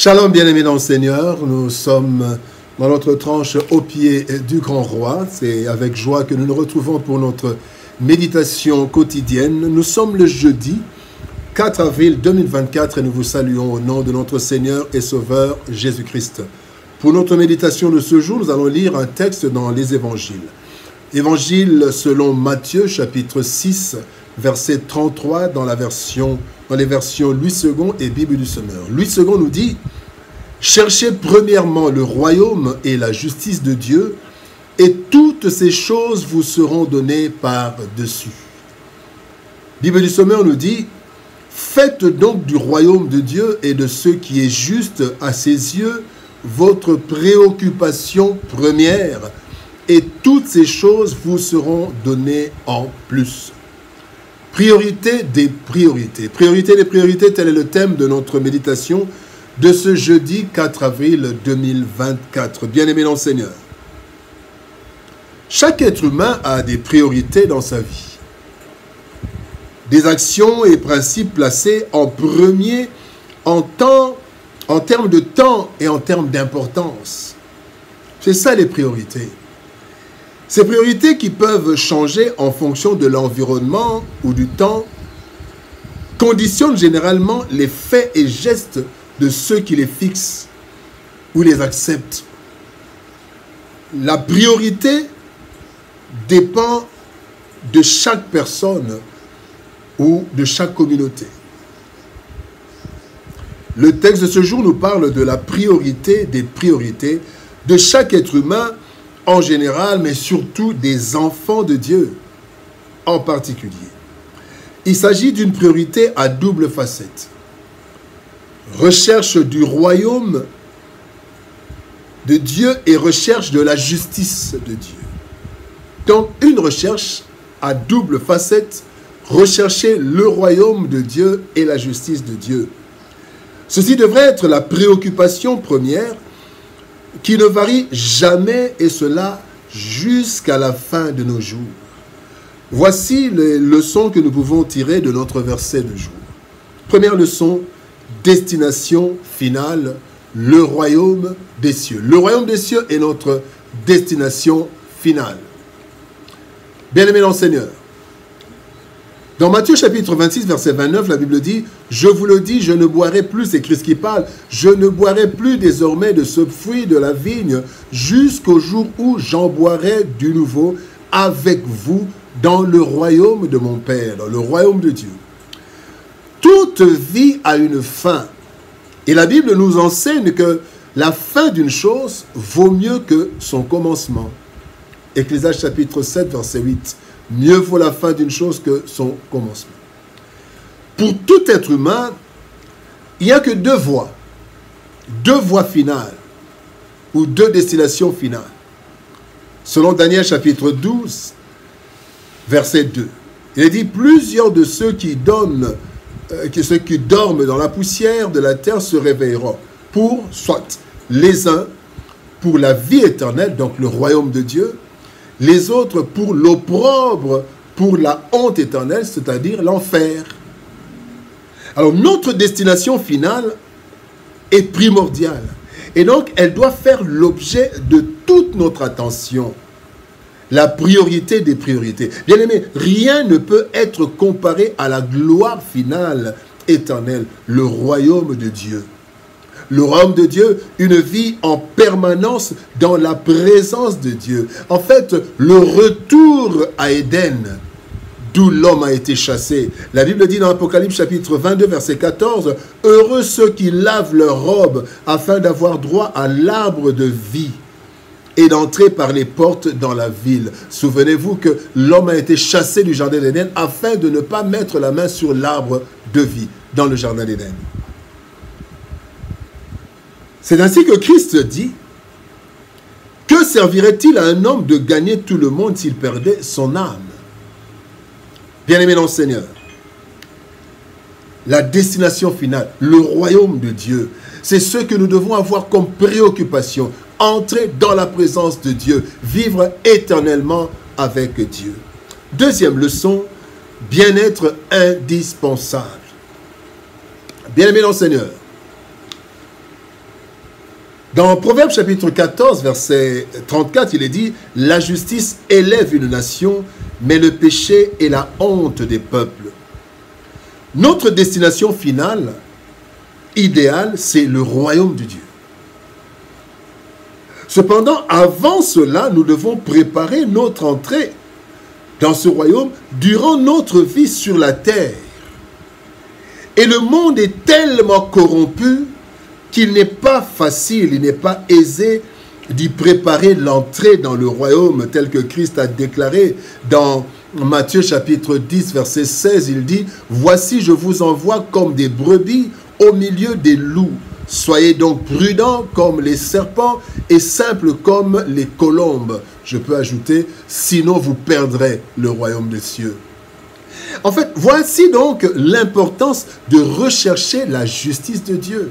Shalom, bien-aimés dans le Seigneur, nous sommes dans notre tranche au pied du Grand Roi. C'est avec joie que nous nous retrouvons pour notre méditation quotidienne. Nous sommes le jeudi 4 avril 2024 et nous vous saluons au nom de notre Seigneur et Sauveur Jésus-Christ. Pour notre méditation de ce jour, nous allons lire un texte dans les évangiles. Évangile selon Matthieu, chapitre 6, verset 33 dans les versions Louis II et Bible du Semeur. Louis II nous dit « Cherchez premièrement le royaume et la justice de Dieu, et toutes ces choses vous seront données par-dessus. » Bible du Semeur nous dit « Faites donc du royaume de Dieu et de ce qui est juste à ses yeux votre préoccupation première, et toutes ces choses vous seront données en plus. » Priorité des priorités. Priorité des priorités, tel est le thème de notre méditation de ce jeudi 4 avril 2024. Bien-aimés dans le Seigneur, chaque être humain a des priorités dans sa vie. Des actions et principes placés en premier en termes de temps et en termes d'importance. C'est ça les priorités. Ces priorités qui peuvent changer en fonction de l'environnement ou du temps conditionnent généralement les faits et gestes de ceux qui les fixent ou les acceptent. La priorité dépend de chaque personne ou de chaque communauté. Le texte de ce jour nous parle de la priorité des priorités de chaque être humain en général, mais surtout des enfants de Dieu en particulier. Il s'agit d'une priorité à double facette. Recherche du royaume de Dieu et recherche de la justice de Dieu. Donc, une recherche à double facette, rechercher le royaume de Dieu et la justice de Dieu. Ceci devrait être la préoccupation première qui ne varie jamais, et cela jusqu'à la fin de nos jours. Voici les leçons que nous pouvons tirer de notre verset du jour. Première leçon, destination finale, le royaume des cieux. Le royaume des cieux est notre destination finale. Bien-aimés dans le Seigneur, dans Matthieu chapitre 26, verset 29, la Bible dit « Je vous le dis, je ne boirai plus, c'est Christ qui parle, je ne boirai plus désormais de ce fruit de la vigne jusqu'au jour où j'en boirai du nouveau avec vous dans le royaume de mon Père, dans le royaume de Dieu. » Toute vie a une fin. Et la Bible nous enseigne que la fin d'une chose vaut mieux que son commencement. Ecclésiaste chapitre 7, verset 8. Mieux vaut la fin d'une chose que son commencement. Pour tout être humain, il n'y a que deux voies finales, ou deux destinations finales. Selon Daniel chapitre 12, verset 2, il est dit « Plusieurs de ceux qui dorment dans la poussière de la terre se réveilleront, pour, soit les uns, pour la vie éternelle, donc le royaume de Dieu, les autres pour l'opprobre, pour la honte éternelle, c'est-à-dire l'enfer. » Alors, notre destination finale est primordiale. Et donc, elle doit faire l'objet de toute notre attention. La priorité des priorités. Bien aimé, rien ne peut être comparé à la gloire finale éternelle, le royaume de Dieu. Le royaume de Dieu, une vie en permanence dans la présence de Dieu. En fait, le retour à Éden, d'où l'homme a été chassé. La Bible dit dans Apocalypse chapitre 22, verset 14, « Heureux ceux qui lavent leurs robes afin d'avoir droit à l'arbre de vie et d'entrer par les portes dans la ville. » Souvenez-vous que l'homme a été chassé du jardin d'Éden afin de ne pas mettre la main sur l'arbre de vie dans le jardin d'Éden. C'est ainsi que Christ dit « Que servirait-il à un homme de gagner tout le monde s'il perdait son âme ?» Bien-aimés dans le Seigneur, la destination finale, le royaume de Dieu, c'est ce que nous devons avoir comme préoccupation. Entrer dans la présence de Dieu, vivre éternellement avec Dieu. Deuxième leçon, bien-être indispensable. Bien-aimés dans le Seigneur, Dans Proverbe chapitre 14, verset 34, il est dit « La justice élève une nation, mais le péché est la honte des peuples. » Notre destination finale, idéale, c'est le royaume de Dieu. Cependant, avant cela, nous devons préparer notre entrée dans ce royaume durant notre vie sur la terre. Et le monde est tellement corrompu qu'il n'est pas facile, il n'est pas aisé d'y préparer l'entrée dans le royaume tel que Christ a déclaré dans Matthieu chapitre 10, verset 16. Il dit « Voici, je vous envoie comme des brebis au milieu des loups. Soyez donc prudents comme les serpents et simples comme les colombes. » Je peux ajouter « Sinon vous perdrez le royaume des cieux. » En fait, voici donc l'importance de rechercher la justice de Dieu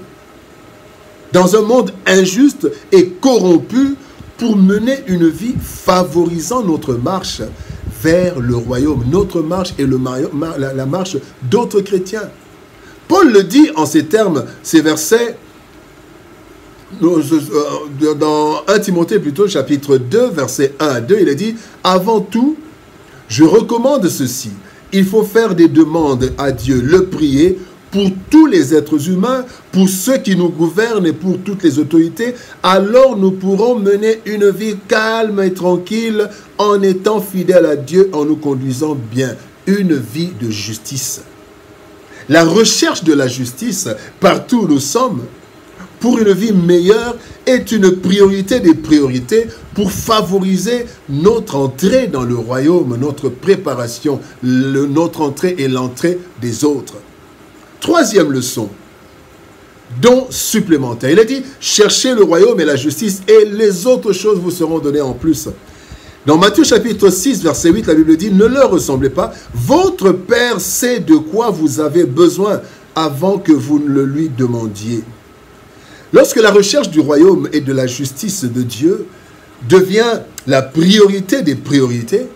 dans un monde injuste et corrompu pour mener une vie favorisant notre marche vers le royaume, notre marche et la marche d'autres chrétiens. Paul le dit en ces termes, ces versets, dans 1 Timothée plutôt, chapitre 2, versets 1 à 2, il est dit « Avant tout, je recommande ceci, il faut faire des demandes à Dieu, le prier, pour tous les êtres humains, pour ceux qui nous gouvernent et pour toutes les autorités, alors nous pourrons mener une vie calme et tranquille en étant fidèles à Dieu, en nous conduisant bien, une vie de justice. » La recherche de la justice, partout où nous sommes, pour une vie meilleure, est une priorité des priorités pour favoriser notre entrée dans le royaume, notre préparation, notre entrée et l'entrée des autres. Troisième leçon, don supplémentaire. Il a dit, cherchez le royaume et la justice et les autres choses vous seront données en plus. Dans Matthieu chapitre 6, verset 8, la Bible dit, ne leur ressemblez pas, votre Père sait de quoi vous avez besoin avant que vous ne le lui demandiez. Lorsque la recherche du royaume et de la justice de Dieu devient la priorité des priorités,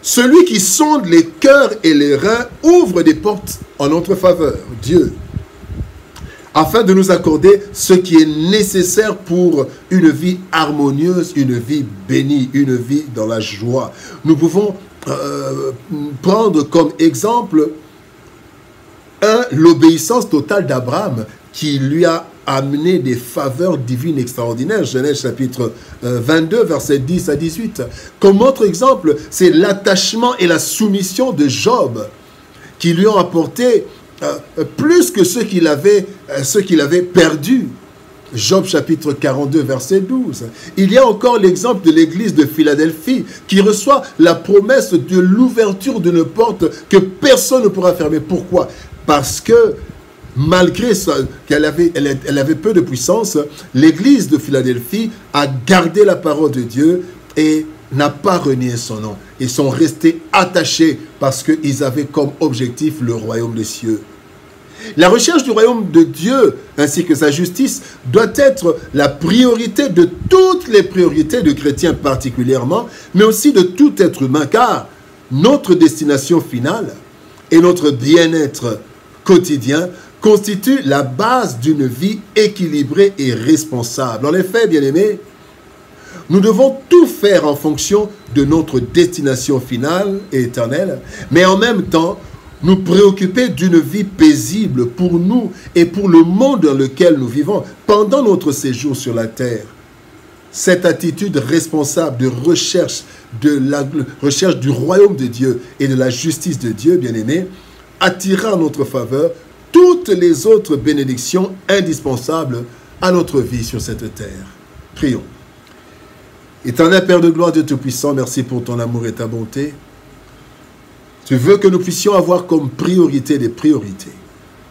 celui qui sonde les cœurs et les reins ouvre des portes en notre faveur, Dieu, afin de nous accorder ce qui est nécessaire pour une vie harmonieuse, une vie bénie, une vie dans la joie. Nous pouvons prendre comme exemple l'obéissance totale d'Abraham qui lui a amené des faveurs divines extraordinaires. Genèse chapitre 22, versets 10 à 18. Comme autre exemple, c'est l'attachement et la soumission de Job qui lui ont apporté plus que ce qu'il avait perdu. Job chapitre 42, verset 12. Il y a encore l'exemple de l'église de Philadelphie qui reçoit la promesse de l'ouverture d'une porte que personne ne pourra fermer. Pourquoi? Parce que malgré qu'elle avait peu de puissance, l'église de Philadelphie a gardé la parole de Dieu et n'a pas renié son nom. Ils sont restés attachés parce qu'ils avaient comme objectif le royaume des cieux. La recherche du royaume de Dieu ainsi que sa justice doit être la priorité de toutes les priorités de chrétiens particulièrement, mais aussi de tout être humain, car notre destination finale et notre bien-être quotidien constitue la base d'une vie équilibrée et responsable. En effet, bien-aimés, nous devons tout faire en fonction de notre destination finale et éternelle, mais en même temps, nous préoccuper d'une vie paisible pour nous et pour le monde dans lequel nous vivons pendant notre séjour sur la terre. Cette attitude responsable de recherche du royaume de Dieu et de la justice de Dieu, bien-aimés, attirera en notre faveur toutes les autres bénédictions indispensables à notre vie sur cette terre. Prions. Éternel Père de gloire, Dieu Tout-Puissant, merci pour ton amour et ta bonté. Tu veux que nous puissions avoir comme priorité des priorités,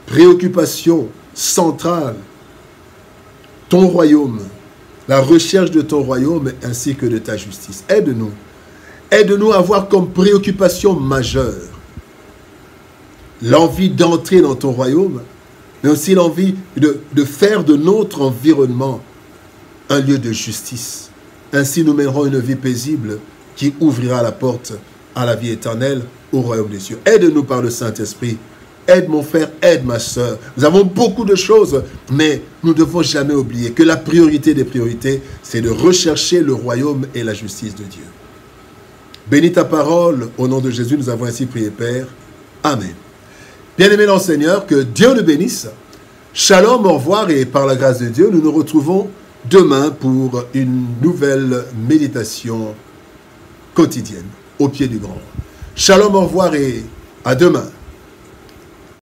préoccupation centrale, ton royaume, la recherche de ton royaume ainsi que de ta justice. Aide-nous. Aide-nous à avoir comme préoccupation majeure l'envie d'entrer dans ton royaume, mais aussi l'envie de faire de notre environnement un lieu de justice. Ainsi, nous mènerons une vie paisible qui ouvrira la porte à la vie éternelle, au royaume des cieux. Aide-nous par le Saint-Esprit. aide mon frère, aide ma soeur. Nous avons beaucoup de choses, mais nous ne devons jamais oublier que la priorité des priorités, c'est de rechercher le royaume et la justice de Dieu. Bénis ta parole, au nom de Jésus, nous avons ainsi prié, Père. Amen. Bien-aimés dans le Seigneur, que Dieu nous bénisse. Shalom, au revoir, et par la grâce de Dieu, nous nous retrouvons demain pour une nouvelle méditation quotidienne au pied du grand. Shalom, au revoir et à demain.